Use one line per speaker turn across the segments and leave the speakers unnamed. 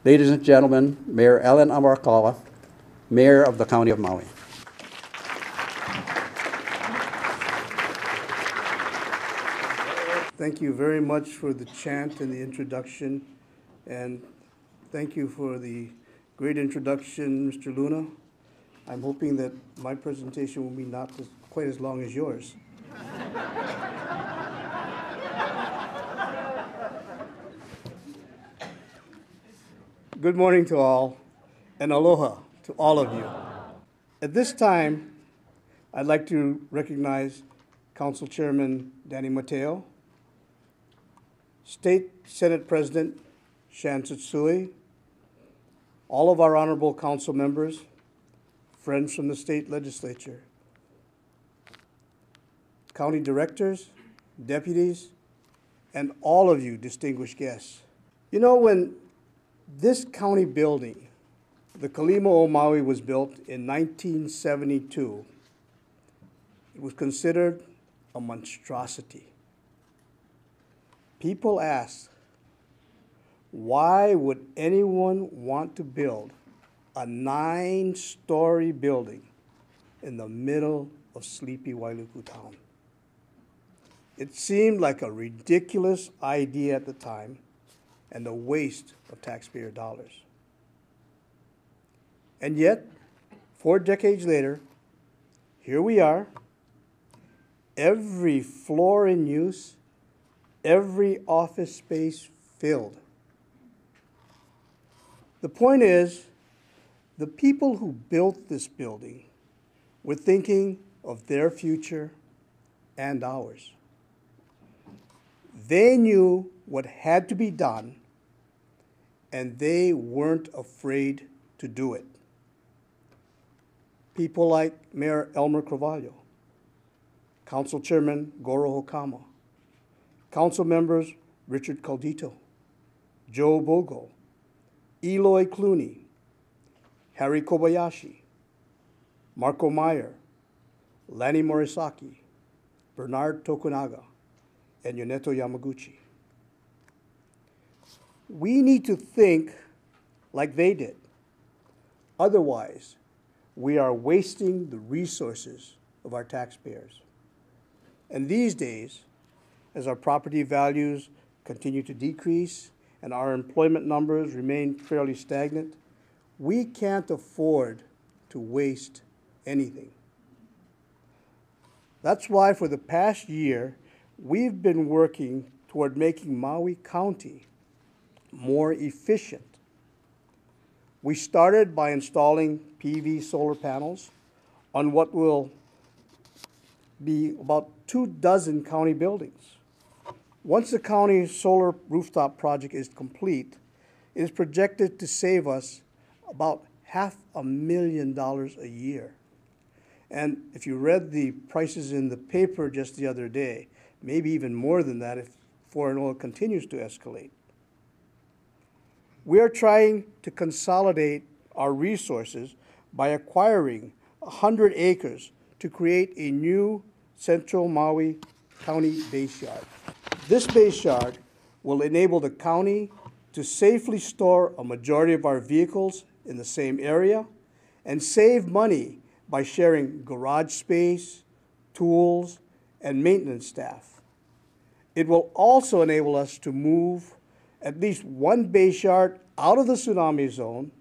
Ladies and gentlemen, Mayor Ellen Amarkala, Mayor of the County of Maui.
Thank you very much for the chant and the introduction, and thank you for the great introduction, Mr. Luna. I'm hoping that my presentation will be not quite as long as yours. Good morning to all, and aloha to all of you. At this time, I'd like to recognize Council Chairman Danny Mateo, State Senate President Shan Tsutsui, all of our honorable council members, friends from the state legislature, county directors, deputies, and all of you distinguished guests. You know, when this county building, the Kalima o Maui, was built in 1972, it was considered a monstrosity. People ask, why would anyone want to build a 9-story building in the middle of sleepy Wailuku town? It seemed like a ridiculous idea at the time and a waste of taxpayer dollars. And yet, 4 decades later, here we are, every floor in use, every office space filled. The point is, the people who built this building were thinking of their future and ours. They knew what had to be done, and they weren't afraid to do it. People like Mayor Elmer Carvalho, Council Chairman Goro Hokama, Council members Richard Caldito, Joe Bogo, Eloy Clooney, Harry Kobayashi, Marco Meyer, Lanny Morisaki, Bernard Tokunaga, and Yoneto Yamaguchi. We need to think like they did. Otherwise, we are wasting the resources of our taxpayers. And these days, as our property values continue to decrease and our employment numbers remain fairly stagnant, we can't afford to waste anything. That's why for the past year, we've been working toward making Maui County more efficient. We started by installing PV solar panels on what will be about 24 county buildings. Once the county solar rooftop project is complete, it is projected to save us about $500,000 a year. And if you read the prices in the paper just the other day, maybe even more than that if foreign oil continues to escalate. We are trying to consolidate our resources by acquiring 100 acres to create a new Central Maui County base yard. This base yard will enable the county to safely store a majority of our vehicles in the same area and save money by sharing garage space, tools, and maintenance staff. It will also enable us to move at least one base yard out of the tsunami zone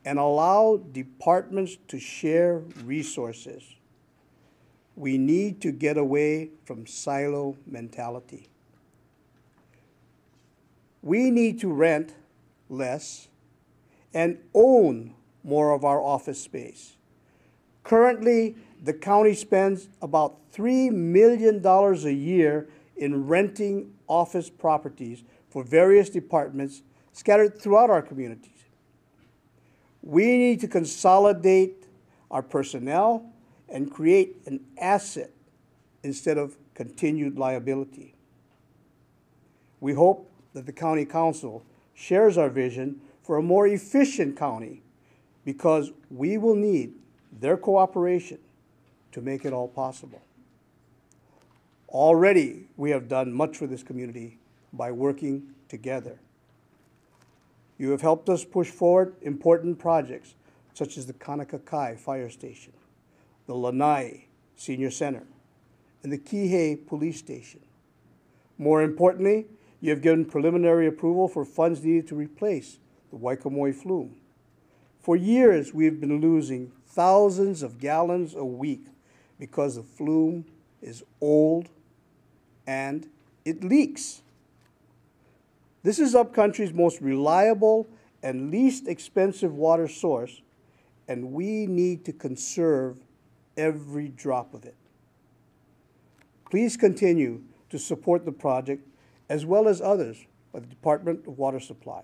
and allow departments to share resources. We need to get away from silo mentality. We need to rent less and own more of our office space. Currently, the county spends about $3 million a year in renting office properties for various departments scattered throughout our communities. We need to consolidate our personnel and create an asset instead of continued liability. We hope that the County Council shares our vision for a more efficient county because we will need their cooperation to make it all possible. Already, we have done much for this community by working together. You have helped us push forward important projects such as the Kanakakai Fire Station, the Lanai Senior Center, and the Kihei Police Station. More importantly, you have given preliminary approval for funds needed to replace the Waikamoi flume. For years, we have been losing thousands of gallons a week because the flume is old and it leaks. This is Upcountry's most reliable and least expensive water source, and we need to conserve every drop of it. Please continue to support the project as well as others by the Department of Water Supply.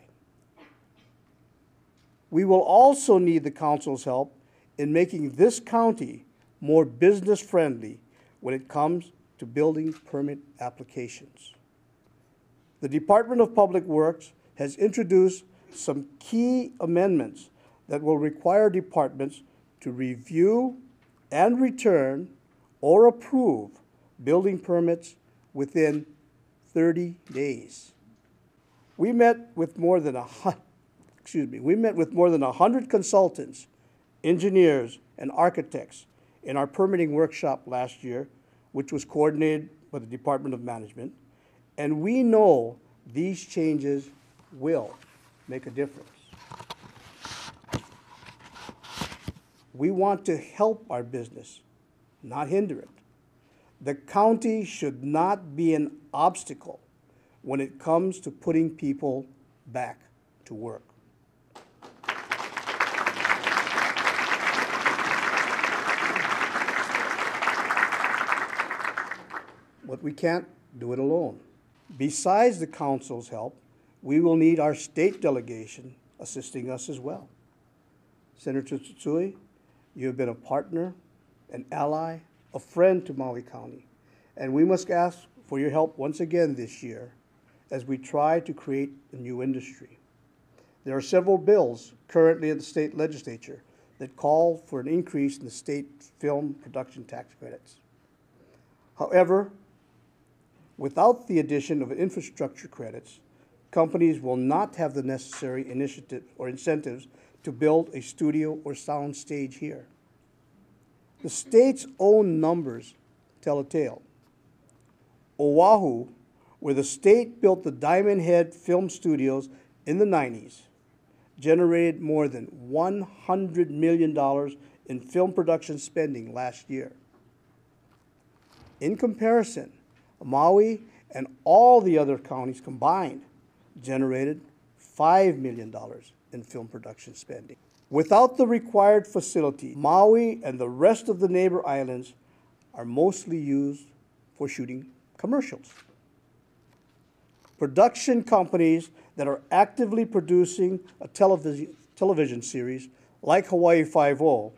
We will also need the Council's help in making this county more business-friendly when it comes to building permit applications. The Department of Public Works has introduced some key amendments that will require departments to review and return or approve building permits within 30 days. We met with more than 100 consultants, engineers, and architects in our permitting workshop last year, which was coordinated by the Department of Management, and we know these changes will make a difference. We want to help our business, not hinder it. The county should not be an obstacle when it comes to putting people back to work. But we can't do it alone. Besides the council's help, we will need our state delegation assisting us as well. Senator Tsutsui, you have been a partner, an ally, a friend to Maui County, and we must ask for your help once again this year as we try to create a new industry. There are several bills currently in the state legislature that call for an increase in the state film production tax credits. However, without the addition of infrastructure credits, companies will not have the necessary initiative or incentives to build a studio or sound stage here. The state's own numbers tell a tale. Oahu, where the state built the Diamond Head Film Studios in the 90s, generated more than $100 million in film production spending last year. In comparison, Maui and all the other counties combined generated $5 million in film production spending. Without the required facility, Maui and the rest of the neighbor islands are mostly used for shooting commercials. Production companies that are actively producing a television series like Hawaii Five-0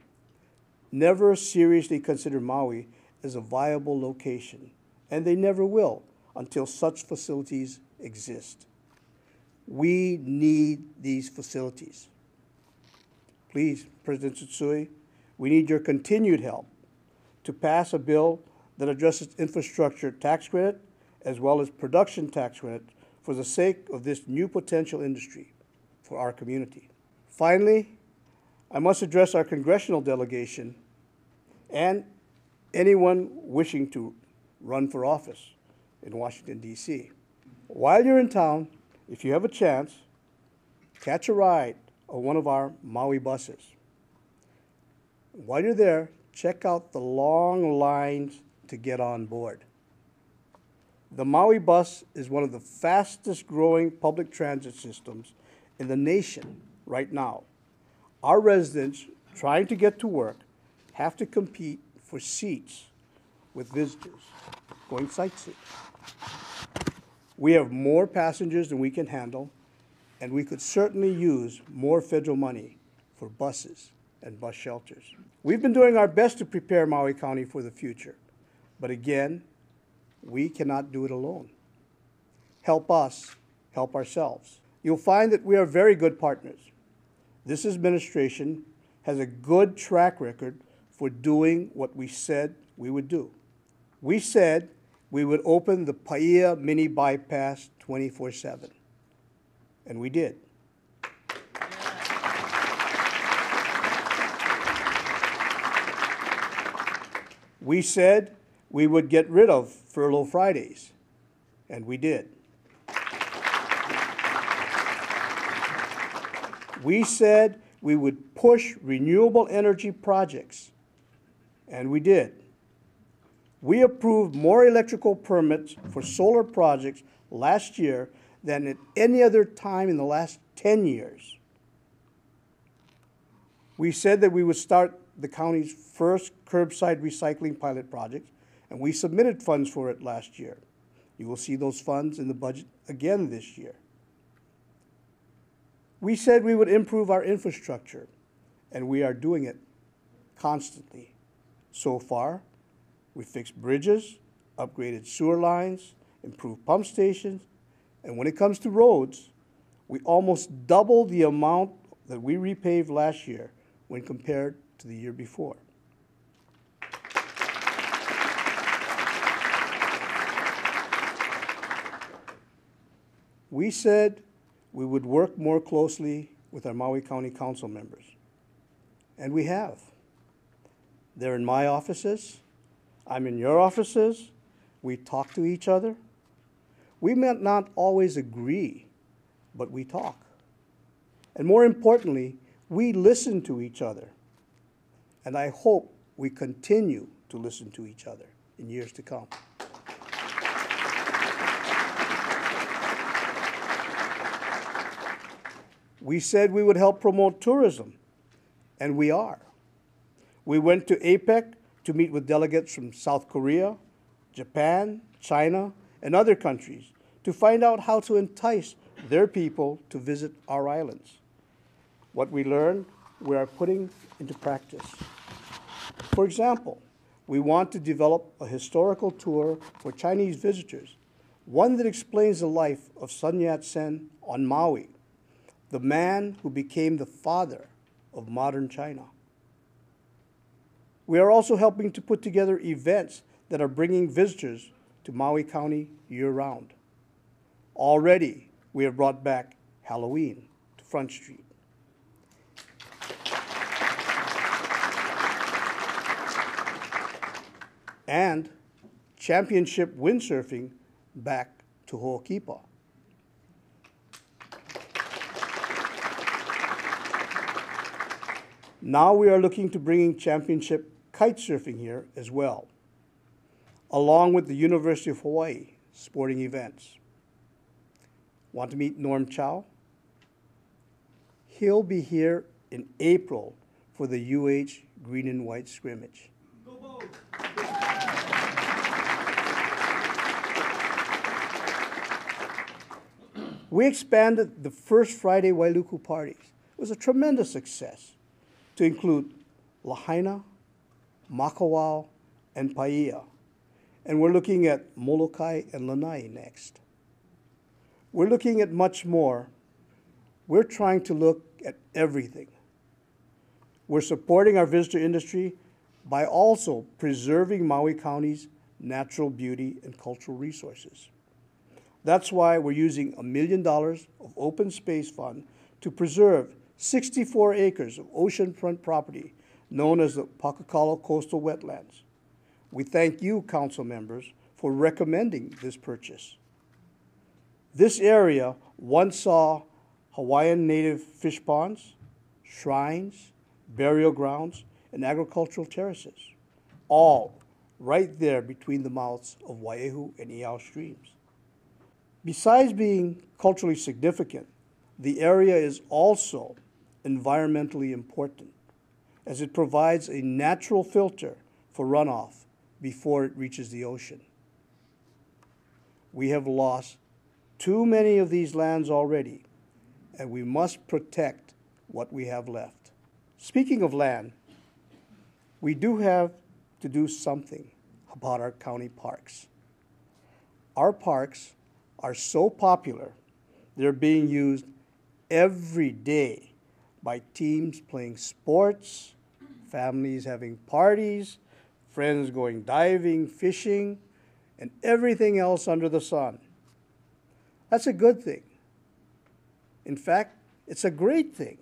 never seriously consider Maui as a viable location, and they never will until such facilities exist. We need these facilities. Please, President Tsutsui, we need your continued help to pass a bill that addresses infrastructure tax credit as well as production tax credit for the sake of this new potential industry for our community. Finally, I must address our congressional delegation and anyone wishing to run for office in Washington, D.C. While you're in town, if you have a chance, catch a ride on one of our Maui buses. While you're there, check out the long lines to get on board. The Maui bus is one of the fastest growing public transit systems in the nation right now. Our residents trying to get to work have to compete for seats with visitors going sightseeing. We have more passengers than we can handle, and we could certainly use more federal money for buses and bus shelters. We've been doing our best to prepare Maui County for the future, but again, we cannot do it alone. Help us help ourselves. You'll find that we are very good partners. This administration has a good track record for doing what we said we would do. We said we would open the Paia mini bypass 24/7, and we did. We said we would get rid of furlough Fridays, and we did. We said we would push renewable energy projects, and we did. We approved more electrical permits for solar projects last year than at any other time in the last 10 years. We said that we would start the county's first curbside recycling pilot project, and we submitted funds for it last year. You will see those funds in the budget again this year. We said we would improve our infrastructure, and we are doing it constantly. So far, we fixed bridges, upgraded sewer lines, improved pump stations, and when it comes to roads, we almost doubled the amount that we repaved last year when compared to the year before. We said we would work more closely with our Maui County Council members, and we have. They're in my offices, I'm in your offices, we talk to each other. We may not always agree, but we talk. And more importantly, we listen to each other. And I hope we continue to listen to each other in years to come. We said we would help promote tourism, and we are. We went to APEC to meet with delegates from South Korea, Japan, China, and other countries to find out how to entice their people to visit our islands. What we learned, we are putting into practice. For example, we want to develop a historical tour for Chinese visitors, one that explains the life of Sun Yat-sen on Maui, the man who became the father of modern China. We are also helping to put together events that are bringing visitors to Maui County year-round. Already, we have brought back Halloween to Front Street. And championship windsurfing back to Ho'okipa. Now we are looking to bringing championship kite surfing here as well, along with the University of Hawaii sporting events. Want to meet Norm Chow? He'll be here in April for the UH Green and White scrimmage. We expanded the first Friday Wailuku parties. It was a tremendous success to include Lahaina, Makawao, and Paia. And we're looking at Molokai and Lanai next. We're looking at much more. We're trying to look at everything. We're supporting our visitor industry by also preserving Maui County's natural beauty and cultural resources. That's why we're using $1 million of open space fund to preserve 64 acres of oceanfront property known as the Pakakalo Coastal Wetlands. We thank you, council members, for recommending this purchase. This area once saw Hawaiian native fish ponds, shrines, burial grounds, and agricultural terraces, all right there between the mouths of Waiehu and Iao streams. Besides being culturally significant, the area is also environmentally important, as it provides a natural filter for runoff before it reaches the ocean. We have lost too many of these lands already, and we must protect what we have left. Speaking of land, we do have to do something about our county parks. Our parks are so popular, they're being used every day by teams playing sports, families having parties, friends going diving, fishing, and everything else under the sun. That's a good thing. In fact, it's a great thing.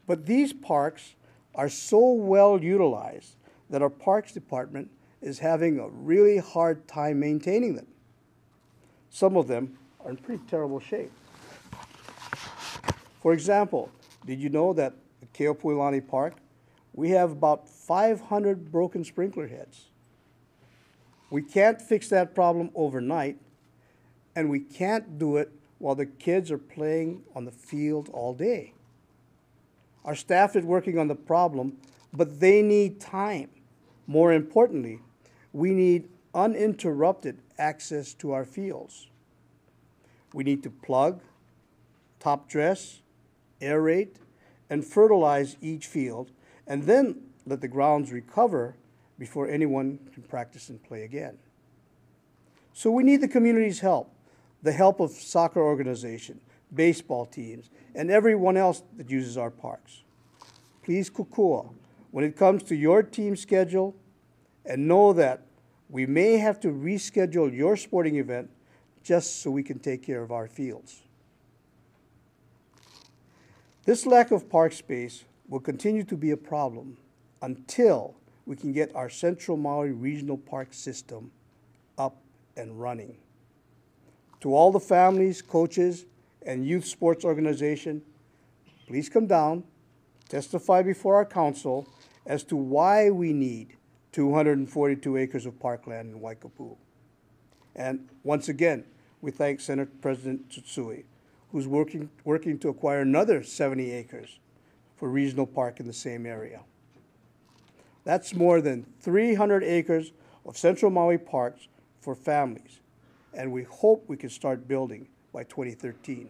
But these parks are so well utilized that our Parks Department is having a really hard time maintaining them. Some of them are in pretty terrible shape. For example, did you know that at Keopuolani Park, we have about 500 broken sprinkler heads? We can't fix that problem overnight, and we can't do it while the kids are playing on the field all day. Our staff is working on the problem, but they need time. More importantly, we need uninterrupted access to our fields. We need to plug, top dress, aerate, and fertilize each field, and then let the grounds recover before anyone can practice and play again. So we need the community's help, the help of soccer organizations, baseball teams, and everyone else that uses our parks. Please kukua when it comes to your team schedule, and know that we may have to reschedule your sporting event just so we can take care of our fields. This lack of park space will continue to be a problem until we can get our Central Maui Regional Park system up and running. To all the families, coaches, and youth sports organization, please come down, testify before our council as to why we need 242 acres of parkland in Waikapu. And once again, we thank Senate President Tsutsui, who's working to acquire another 70 acres for regional park in the same area. That's more than 300 acres of Central Maui parks for families, and we hope we can start building by 2013.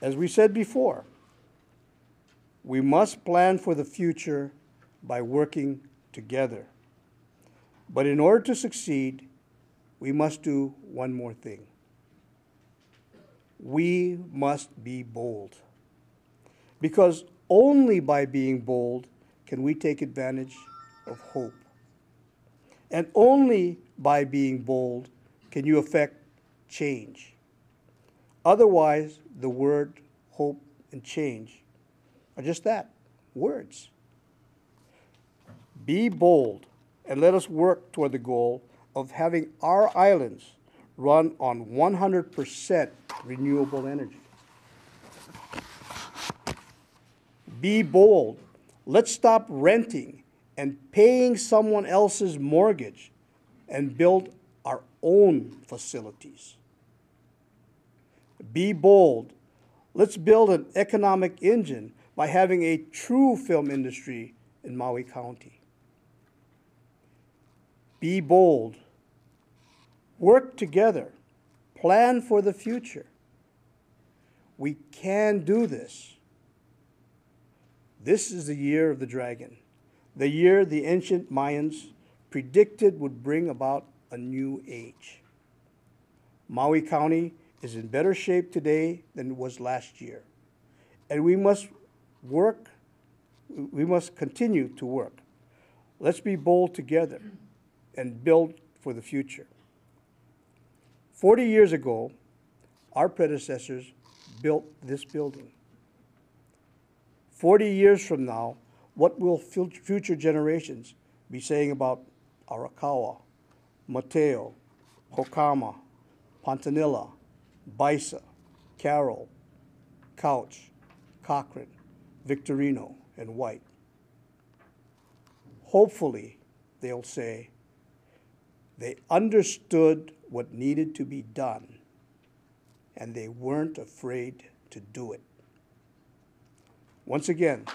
As we said before, we must plan for the future by working together. But in order to succeed, we must do one more thing. We must be bold. Because only by being bold can we take advantage of hope. And only by being bold can you affect change. Otherwise, the word hope and change are just that, words. Be bold and let us work toward the goal of having our islands run on 100% renewable energy. Be bold. Let's stop renting and paying someone else's mortgage and build our own facilities. Be bold. Let's build an economic engine by having a true film industry in Maui County. Be bold. Work together. Plan for the future. We can do this. This is the year of the dragon, the year the ancient Mayans predicted would bring about a new age. Maui County is in better shape today than it was last year, and we must continue to work. Let's be bold together and build for the future. 40 years ago, our predecessors built this building. 40 years from now, what will future generations be saying about Arakawa, Mateo, Hokama, Pantanilla, Baisa, Carroll, Couch, Cochrane, Victorino, and White? Hopefully, they'll say they understood what needed to be done, and they weren't afraid to do it. Once again,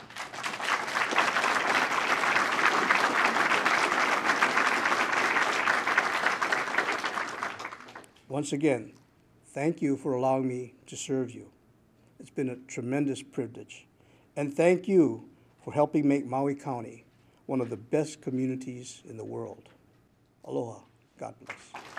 thank you for allowing me to serve you. It's been a tremendous privilege. And thank you for helping make Maui County one of the best communities in the world. Aloha. God bless.